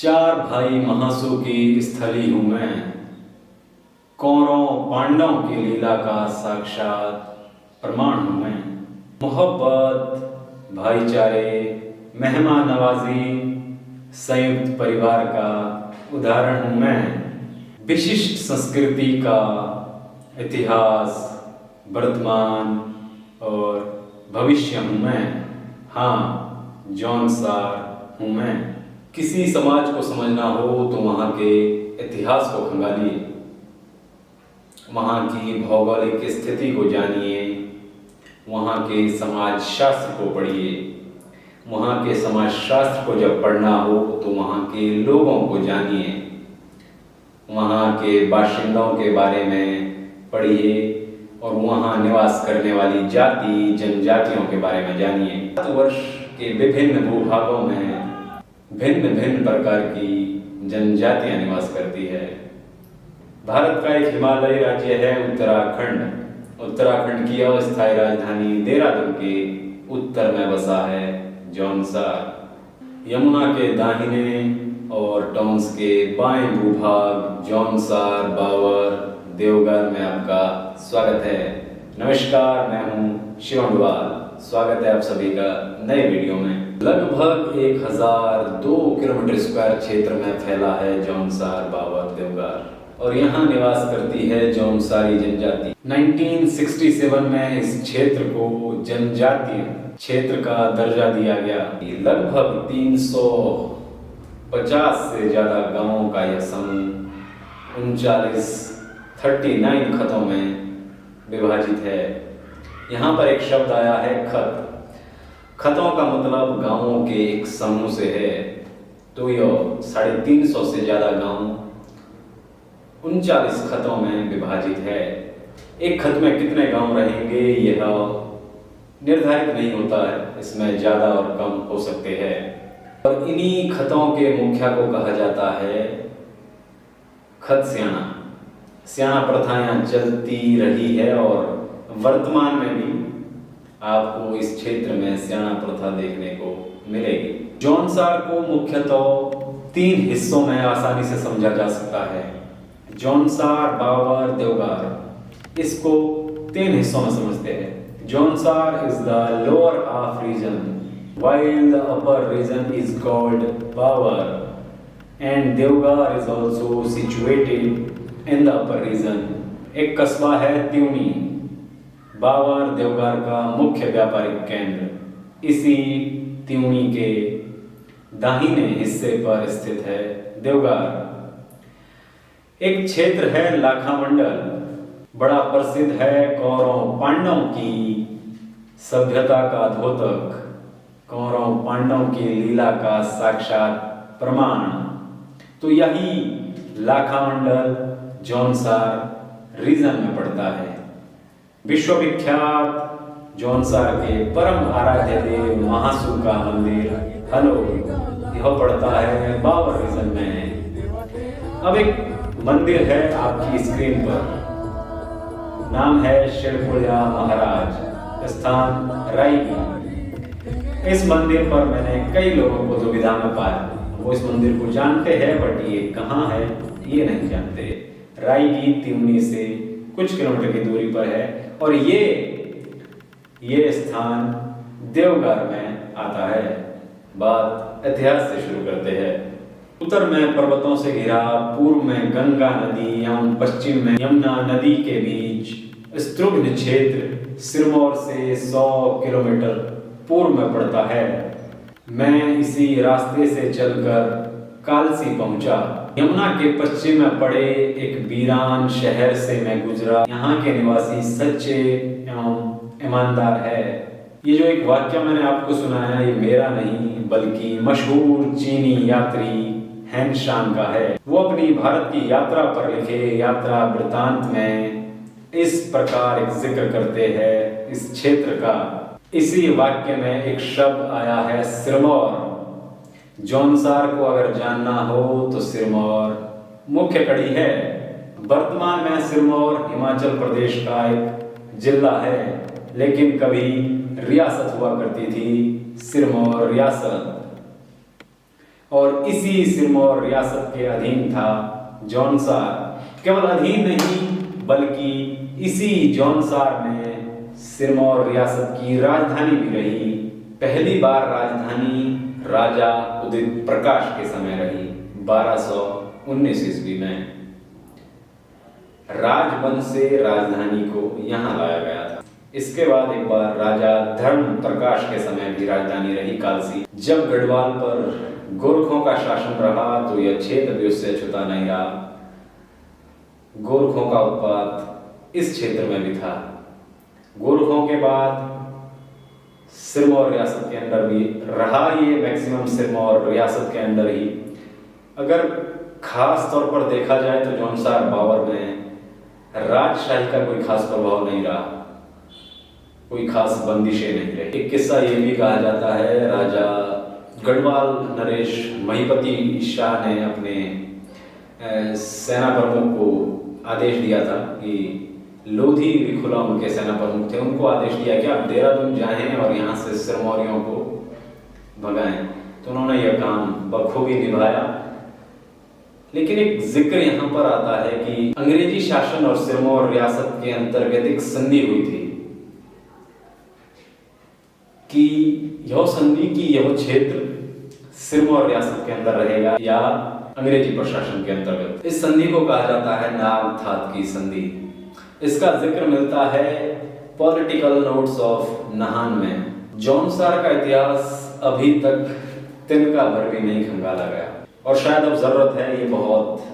चार भाई महासु की स्थली हूँ मैं, कौरव पांडवों की लीला का साक्षात प्रमाण हूँ मैं। मोहब्बत, भाईचारे, मेहमान नवाजी, संयुक्त परिवार का उदाहरण हूँ मैं। विशिष्ट संस्कृति का इतिहास, वर्तमान और भविष्य हूँ मैं। हाँ, जौनसार हूँ मैं। किसी समाज को समझना हो तो वहाँ के इतिहास को खंगालिए, वहाँ की भौगोलिक स्थिति को जानिए, वहाँ के समाज शास्त्र को पढ़िए। वहाँ के समाज शास्त्र को जब पढ़ना हो तो वहाँ के लोगों को जानिए, वहाँ के बाशिंदों के बारे में पढ़िए और वहाँ निवास करने वाली जाति जनजातियों के बारे में जानिए। भारतवर्ष के विभिन्न भूभागों में भिन्न भिन्न प्रकार की जनजातियां निवास करती है। भारत का एक हिमालयी राज्य है उत्तराखंड। उत्तराखंड की अस्थायी राजधानी देहरादून के उत्तर में बसा है जौनसार। यमुना के दाहिने और टॉन्स के बाएं भूभाग जौनसार, बावर, देवघर में आपका स्वागत है। नमस्कार, मैं हूं शिव अंडवाल। स्वागत है आप सभी का नए वीडियो में। लगभग 1002 किलोमीटर स्क्वायर क्षेत्र में फैला है जौनसार, बावर, देवघर और यहाँ निवास करती है जौनसारी जनजाति। 1967 में इस क्षेत्र को जनजातीय क्षेत्र का दर्जा दिया गया। लगभग 350 से ज्यादा गांवों का यह समूह 39 खतों में विभाजित है। यहाँ पर एक शब्द आया है खत। खतों का मतलब गांवों के एक समूह से है। तो यह 350 से ज्यादा गांव 39 खतों में विभाजित है। एक खत में कितने गांव रहेंगे यह निर्धारित नहीं होता है, इसमें ज्यादा और कम हो सकते हैं। और इन्हीं खतों के मुखिया को कहा जाता है खत स्याणा। स्याणा प्रथा यहाँ चलती रही है और वर्तमान में भी आपको इस क्षेत्र में स्याणा प्रथा देखने को मिलेगी। जौनसार को मुख्यतः 3 हिस्सों में आसानी से समझा जा सकता है। जौनसार, बावर, देवघर, इसको 3 हिस्सों में समझते हैं। Jaunsar is the lower half region while the upper region is called Bavar and Devgar is also situated in the upper region। एक कस्बा है त्यूनी, बावर देवघर का मुख्य व्यापारिक केंद्र इसी त्यूनी के दाहिने हिस्से पर स्थित है देवघर। एक क्षेत्र है लाखामंडल, बड़ा प्रसिद्ध है कौरव पांडवों की सभ्यता का द्योतक, कौरव पांडवों की लीला का साक्षात प्रमाण। तो यही लाखामंडल जौनसार रीजन में पड़ता है। विश्वविख्यात जौनसार के परम आराध्य देव महासु का मंदिर हलो यह पड़ता है बावर रीजन में। अब एक मंदिर है आपकी स्क्रीन पर, नाम है शेरपुलिया महाराज, स्थान रायगी। इस मंदिर पर मैंने कई लोगों को दुविधा में पाया। वो इस मंदिर को जानते हैं बट ये कहाँ है ये नहीं जानते। रायगी त्यूनी से कुछ किलोमीटर की दूरी पर है और ये स्थान देवघर में आता है। बात इतिहास से शुरू करते हैं। उत्तर में पर्वतों से घिरा, पूर्व में गंगा नदी एवं पश्चिम में यमुना नदी के बीच स्तृग्ध क्षेत्र सिरमौर से 100 किलोमीटर पूर्व में पड़ता है। मैं इसी रास्ते से चलकर कालसी पहुंचा। यमुना के पश्चिम में पड़े एक वीरान शहर से मैं गुजरा। यहाँ के निवासी सच्चे एवं ईमानदार है। ये जो एक वाक्य मैंने आपको सुनाया ये मेरा नहीं बल्कि मशहूर चीनी यात्री हेन शान का है। वो अपनी भारत की यात्रा पर लिखे यात्रा वृतांत में इस प्रकार एक जिक्र करते हैं इस क्षेत्र का। इसी वाक्य में एक शब्द आया है सिरमौर। जौनसार को अगर जानना हो तो सिरमौर मुख्य कड़ी है। वर्तमान में सिरमौर हिमाचल प्रदेश का एक जिला है, लेकिन कभी रियासत हुआ करती थी सिरमौर रियासत। और इसी सिरमौर रियासत के अधीन था जौनसार। केवल अधीन नहीं बल्कि इसी जौनसार में सिरमौर रियासत की राजधानी भी रही। पहली बार राजधानी राजा उदित प्रकाश के समय रही 1219 ईस्वी में। राजबन से राजधानी को यहाँ लाया गया था। इसके बाद एक बार राजा धर्म प्रकाश के समय भी राजधानी रही कालसी। जब गढ़वाल पर गोरखों का शासन रहा तो यह क्षेत्र भी उससे छूता नहीं रहा। गोरखों का उत्पात इस क्षेत्र में भी था। गोरखों के बाद सिरमौर रियासत के अंदर भी रहा। ये मैक्सिमम सिरमौर रियासत के अंदर ही। अगर खास तौर पर देखा जाए तो जौनसार बावर में राजशाही का कोई खास प्रभाव नहीं रहा, कोई खास बंदिशें नहीं रही। एक किस्सा ये भी कहा जाता है, राजा गढ़वाल नरेश महिपति शाह ने अपने सेना प्रमुख को आदेश दिया था कि लोधी रिखुला उनके सेना प्रमुख थे, उनको आदेश दिया कि आप देहरादून जाएं और यहाँ से सिरमौरियों को भगाएं। तो उन्होंने यह काम बखूबी निभाया। लेकिन एक जिक्र यहाँ पर आता है कि अंग्रेजी शासन और सिरमौर रियासत के अंतर्गत एक संधि हुई थी कि यह संधि की यह क्षेत्र सिरमौर रियासत के अंदर रहेगा या अंग्रेजी प्रशासन के अंतर्गत। इस संधि को कहा जाता है नागथात की संधि। इसका जिक्र मिलता है पॉलिटिकल नोट्स ऑफ नाहन में। जौनसार का इतिहास अभी तक तिनका भर भी नहीं खंगाला गया और शायद अब जरूरत है। ये बहुत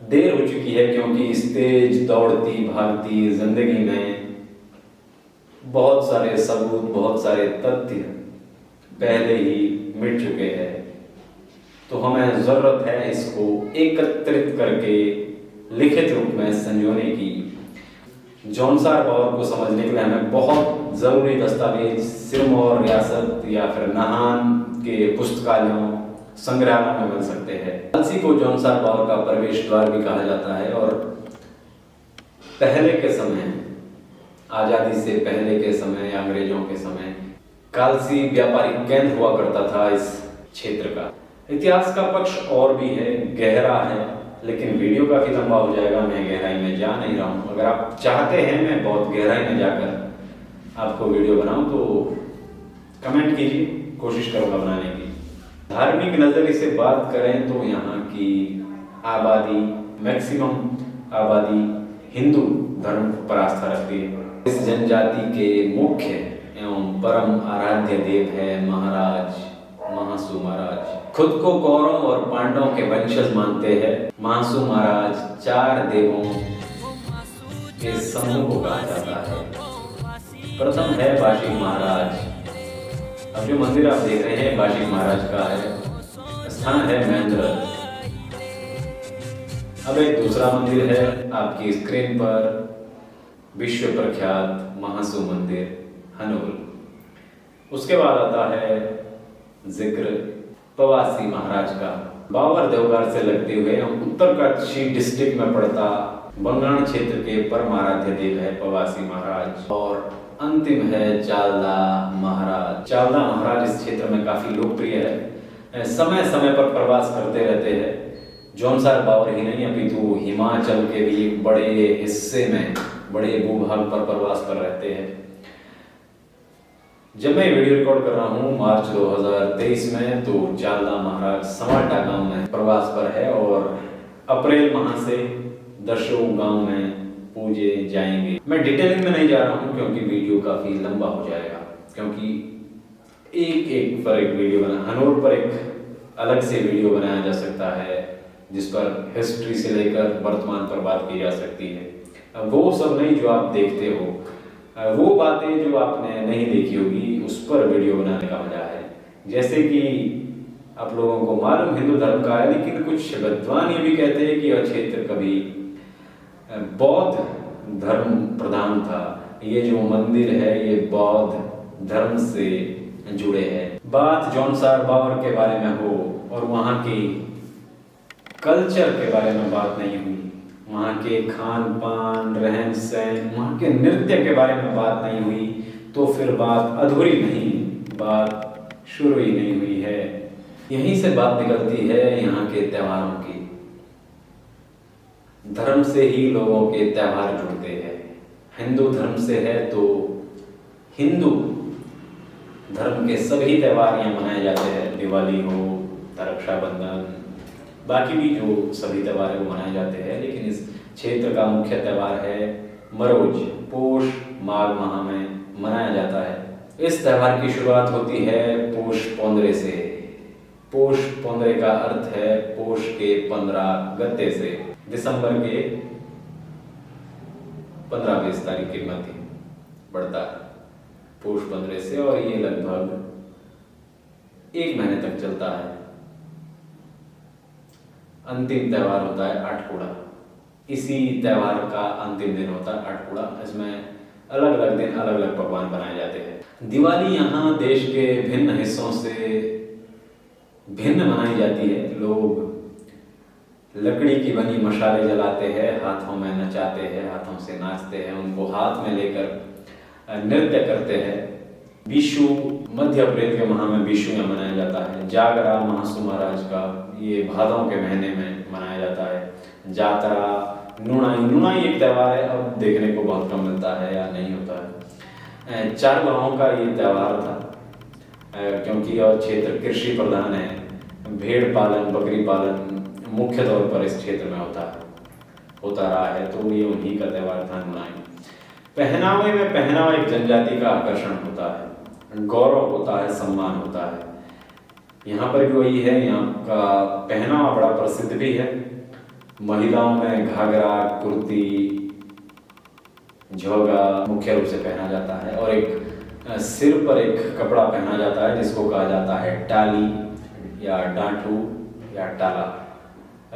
देर हो चुकी है क्योंकि इस तेज दौड़ती भागती जिंदगी में बहुत सारे सबूत, बहुत सारे तथ्य पहले ही मिट चुके हैं। तो हमें जरूरत है इसको एकत्रित करके लिखित रूप में संजोने की। जौनसार बावर को समझने के लिए हमें बहुत जरूरी दस्तावेज सिरमौर रियासत या फिर नाहन के पुस्तकालयों संग्रहालयों में मिल सकते हैं। कालसी को जौनसार बावर का प्रवेश द्वार भी कहा जाता है और पहले के समय, आजादी से पहले के समय या अंग्रेजों के समय कालसी व्यापारिक केंद्र हुआ करता था इस क्षेत्र का। इतिहास का पक्ष और भी है, गहरा है, लेकिन वीडियो काफी लंबा हो जाएगा, मैं गहराई में जा नहीं रहा हूँ। अगर आप चाहते हैं मैं बहुत गहराई में जाकर आपको वीडियो बनाऊं तो कमेंट कीजिए, कोशिश करूंगा बनाने की। धार्मिक नजरिए से बात करें तो यहाँ की आबादी, मैक्सिमम आबादी हिंदू धर्म पर आस्था रखती है। इस जनजाति के मुख्य एवं परम आराध्य देव है महाराज महासू महाराज। खुद को कौरव और पांडवों के वंशज मानते हैं। महासू महाराज 4 देवों के समूह को कहा जाता है। प्रथम है बाशिक महाराज। अब जो मंदिर आप देख रहे हैं बाशिक महाराज का है। स्थान है महेंद्र। अब एक दूसरा मंदिर है आपकी स्क्रीन पर, विश्व प्रख्यात महासू मंदिर हनोल। उसके बाद आता है जिक्र पवासी महाराज का। बावर देवघर से लगते हुए हम उत्तरकाशी डिस्ट्रिक्ट में पड़ता बंगाण क्षेत्र के परम आराध्य देव है पवासी महाराज। और अंतिम है चालदा महाराज। चालदा महाराज इस क्षेत्र में काफी लोकप्रिय है, समय समय पर प्रवास करते रहते हैं। जौनसार बावर ही नहीं अपितु हिमाचल के भी एक बड़े हिस्से में, बड़े भूभाग पर प्रवास कर रहते हैं। जब मैं वीडियो रिकॉर्ड कर रहा हूँ मार्च 2023 में, तो चालदा महाराज समाटा गांव में प्रवास पर है और अप्रैल माह से दशों गांव में पूजे जाएंगे। मैं डिटेलिंग में नहीं जा रहा हूँ क्योंकि वीडियो काफी लंबा हो जाएगा, क्योंकि एक एक पर एक वीडियो बना, हनोर पर एक अलग से वीडियो बनाया जा सकता है जिस पर हिस्ट्री से लेकर वर्तमान पर बात की जा सकती है। वो सब नहीं जो आप देखते हो, वो बातें जो आपने नहीं देखी होगी उस पर वीडियो बनाने का मजा है। जैसे कि आप लोगों को मालूम हिंदू धर्म का है, लेकिन कुछ विद्वान ये भी कहते हैं कि यह क्षेत्र कभी बौद्ध धर्म प्रधान था। ये जो मंदिर है ये बौद्ध धर्म से जुड़े हैं। बात जौनसार बावर के बारे में हो और वहाँ की कल्चर के बारे में बात नहीं हुई, वहाँ के खान पान, रहन सहन, वहाँ के नृत्य के बारे में बात नहीं हुई, तो फिर बात अधूरी नहीं, बात शुरू ही नहीं हुई है। यहीं से बात निकलती है यहाँ के त्योहारों की। धर्म से ही लोगों के त्योहार जुड़ते हैं। हिंदू धर्म से है तो हिंदू धर्म के सभी त्योहार यहाँ मनाए जाते हैं। दिवाली हो, रक्षाबंधन, बाकी भी जो सभी त्योहार है वो मनाए जाते हैं। लेकिन इस क्षेत्र का मुख्य त्योहार है मरोज, पोष माघ माह में मनाया जाता है। इस त्योहार की शुरुआत होती है पोष पोंद्रे से। पोष पोंद्रे का अर्थ है पोष के 15 गते से दिसंबर के 15-20 तारीख के मध्य बढ़ता है पोष 15 से, और ये लगभग 1 महीने तक चलता है। अंतिम त्योहार होता है आठकुड़ा। इसी त्योहार का अंतिम दिन होता है आठकुड़ा। इसमें अलग अलग दिन अलग अलग पकवान बनाए जाते हैं। दिवाली यहाँ देश के भिन्न हिस्सों से भिन्न मनाई जाती है। लोग लकड़ी की बनी मशाले जलाते हैं, हाथों में नचाते हैं, हाथों से नाचते हैं, उनको हाथ में लेकर नृत्य करते हैं। विशु मध्य अप्रैल के माह में विशु यहाँ मनाया जाता है। जागरा महासु महाराज का ये भादों के महीने में मनाया जाता है। जातरा, नुणाई एक त्योहार है, अब देखने को बहुत कम मिलता है या नहीं होता है। चार गाँवों का ये त्योहार था क्योंकि और क्षेत्र कृषि प्रधान है। भेड़ पालन, बकरी पालन मुख्य तौर पर इस क्षेत्र में होता रहा है, तो ये उन्हीं का त्योहार था नुणाई। पहनावे में पहनावा एक जनजाति का आकर्षण होता है, गौरव होता है, सम्मान होता है। यहाँ पर भी वही है, यहाँ का पहनावा बड़ा प्रसिद्ध भी है। महिलाओं में घाघरा, कुर्ती, झोगा मुख्य रूप से पहना जाता है, और एक सिर पर एक कपड़ा पहना जाता है जिसको कहा जाता है टाली या डांटू या टाला।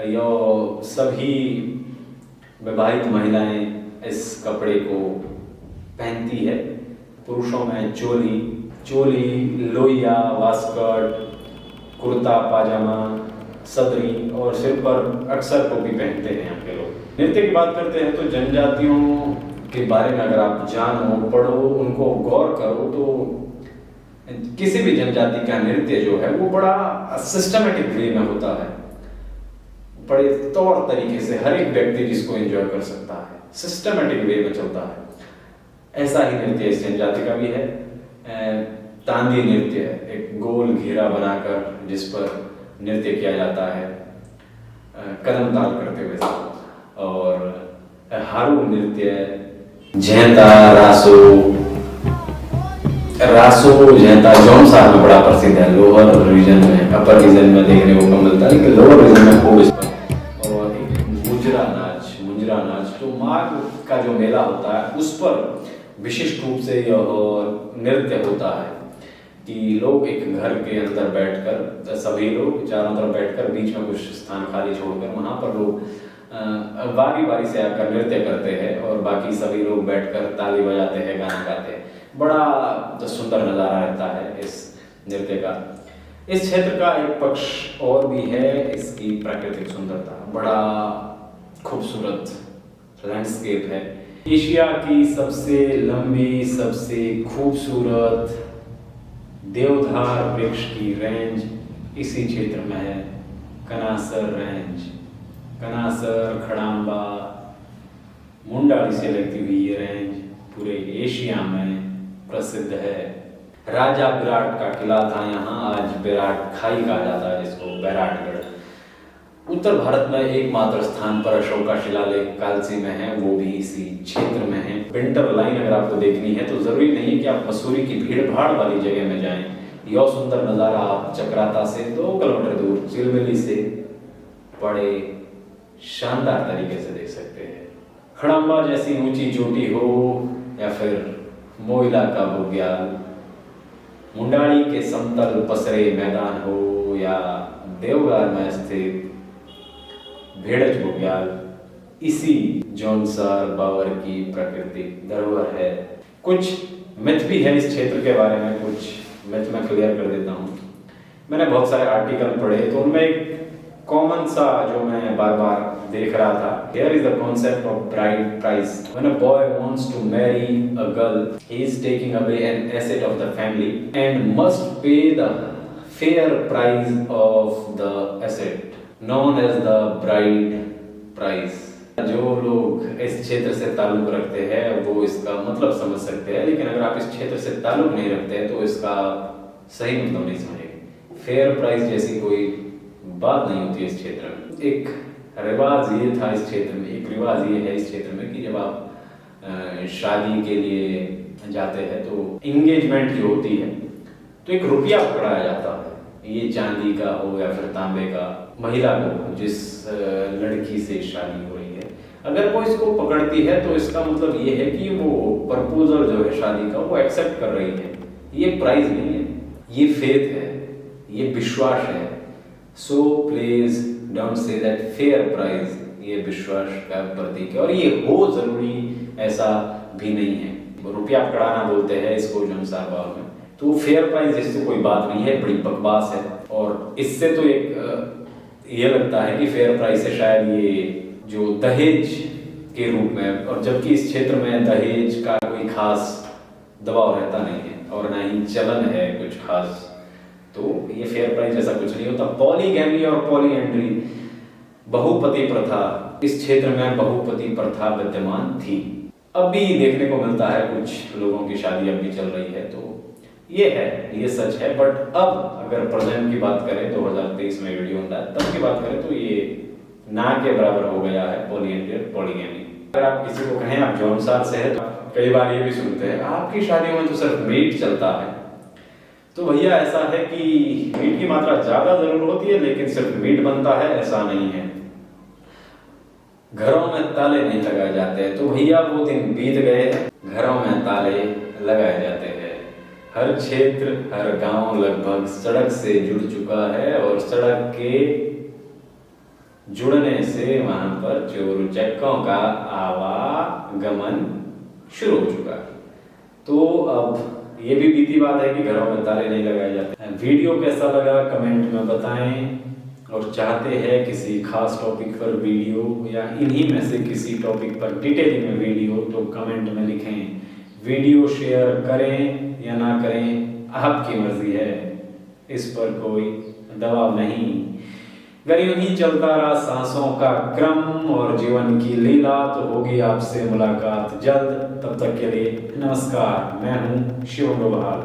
यो सभी विवाहित महिलाएं इस कपड़े को पहनती है। पुरुषों में चोली, लोहिया, वास्कट, कुर्ता पाजामा, सदरी और सिर पर अक्सर टोपी पहनते हैं यहाँ के लोग। नृत्य की बात करते हैं तो जनजातियों के बारे में अगर आप जानो, पढ़ो, उनको गौर करो तो किसी भी जनजाति का नृत्य जो है वो बड़ा सिस्टमेटिक वे में होता है, बड़े तौर तरीके से हर एक व्यक्ति जिसको एंजॉय कर सकता है, सिस्टमेटिक वे में चलता है। ऐसा ही नृत्य इस जनजाति का भी है। तांदी नृत्य, एक गोल घेरा बनाकर जिस पर नृत्य किया जाता है कदम ताल करते हुए, और हारू नृत्य, झेंता, रासो झेंता जौनसार में बड़ा प्रसिद्ध है। लोअर रीजन में, अपर रीजन में देखने को कम मिलता है, लेकिन लोअर रीजन में खूब इस पर। और एक मुंजरा नाच तो माघ का जो मेला होता है उस पर विशिष्ट रूप से यह नृत्य होता है कि लोग एक घर के अंदर बैठकर, सभी लोग चारों तरफ बैठकर, बीच में कुछ स्थान खाली छोड़कर वहां पर लोग बारी बारी से आकर नृत्य करते हैं, और बाकी सभी लोग बैठकर ताली बजाते हैं, गाना गाते हैं। बड़ा सुंदर नज़ारा रहता है इस नृत्य का। इस क्षेत्र का एक पक्ष और भी है, इसकी प्राकृतिक सुंदरता। बड़ा खूबसूरत लैंडस्केप है। एशिया की सबसे लंबी, सबसे खूबसूरत देवदार वृक्ष की रेंज इसी क्षेत्र में है, कनासर रेंज। कनासर, खड़ाम्बा, मुंडाली से लगती हुई ये रेंज पूरे एशिया में प्रसिद्ध है। राजा विराट का किला था यहाँ, आज विराट खाई कहा जाता है जिसको, बैराटगढ़। उत्तर भारत में एकमात्र स्थान पर अशोक का शिलालेख कालसी में है, वो भी इसी क्षेत्र में है। विंटर लाइन अगर आपको देखनी है तो जरूरी नहीं है कि आप मसूरी की भीड़ भाड़ वाली जगह में जाएं। यह सुंदर नज़ारा आप चक्राता से 2 किलोमीटर दूर चिलमिली से बड़े शानदार तरीके से देख सकते हैं। खड़ाम्बा जैसी ऊंची चोटी हो या फिर मोइला का बुग्याल, मुंडाली के समतल पसरे मैदान हो या देवगार में स्थित भेड़च बुग्याल, इसी जौनसार बावर की प्राकृतिक धरोहर है। कुछ मिथ भी है इस क्षेत्र के बारे में, कुछ मिथ मैं क्लियर कर देता हूँ। मैंने बहुत सारे आर्टिकल पढ़े तो उनमें एक कॉमन सा जो मैं बार बार देख रहा था, here is the concept of bride price. When a boy wants to marry a girl, he is taking away an asset of the family and must pay the fair price of the asset known as the bride price. जो लोग इस क्षेत्र से ताल्लुक रखते हैं वो इसका मतलब समझ सकते हैं, लेकिन अगर आप इस क्षेत्र से ताल्लुक नहीं रखते हैं तो इसका सही मतलब नहीं समझेंगे। फेयर प्राइस जैसी कोई बात नहीं होती है इस क्षेत्र में। एक रिवाज ये था इस क्षेत्र में, एक रिवाज ये है इस क्षेत्र में कि जब आप शादी के लिए जाते हैं तो इंगेजमेंट जो होती है तो एक रुपया पकड़ाया जाता है, ये चांदी का हो या फिर तांबे का। महिला को जिस लड़की से शादी हो रही है अगर वो इसको पकड़ती है तो इसका मतलब ये है कि वो प्रपोजल जो है शादी का वो एक्सेप्ट कर रही है। ये प्राइस नहीं है, ये फेथ है, ये विश्वास है। So please don't say that fair price, ये विश्वास का प्रतीक है और ये हो जरूरी ऐसा भी नहीं है। रुपया पकड़ाना बोलते हैं इसको जो अनुसार में, तो फेयर प्राइस जैसे कोई बात नहीं है, बड़ी बकवास है। और इससे तो एक ये लगता है कि फेयर प्राइस है शायद ये जो दहेज के रूप में, और जबकि इस क्षेत्र में दहेज का कोई खास दबाव रहता नहीं है और ना ही चलन है कुछ खास, तो ये फेयर प्राइस जैसा कुछ नहीं होता। पॉलीगैमी और पॉलीएंड्री, बहुपति प्रथा, इस क्षेत्र में बहुपति प्रथा विद्यमान थी। अब भी देखने को मिलता है, कुछ लोगों की शादी अब भी चल रही है, तो ये है, ये सच है। बट अब अगर प्रेजेंट की बात करें 2023 में वीडियो होता है तब की बात करें तो ये ना के बराबर हो गया है पॉलीएंड्री और पॉलीगैमी। अगर आप किसी को कहें आप जौनसार से है तो कई बार ये भी सुनते हैं आपकी शादियों में तो सिर्फ मीट चलता है। तो भैया ऐसा है कि मीट की मात्रा ज्यादा जरूर होती है लेकिन सिर्फ मीट बनता है ऐसा नहीं है। घरों में ताले नहीं लगाए जाते हैं, तो भैया वो दिन बीत गए, घरों में ताले लगाए जाते हैं। हर क्षेत्र हर गांव लगभग सड़क से जुड़ चुका है और सड़क के जुड़ने से वहां पर चोर उचक्कों का आवागमन शुरू हो चुका है। तो अब ये भी बीती बात है कि घरों में ताले नहीं लगाए जाते हैं। वीडियो कैसा लगा कमेंट में बताएं, और चाहते हैं किसी खास टॉपिक पर वीडियो या इन्हीं में से किसी टॉपिक पर डिटेलिंग में वीडियो तो कमेंट में लिखें। वीडियो शेयर करें या ना करें आपकी मर्जी है, इस पर कोई दबाव नहीं। अगर यूं ही चलता रहा सांसों का क्रम और जीवन की लीला तो होगी आपसे मुलाकात जल्द। तब तक के लिए नमस्कार, मैं हूं शिवम डोभाल।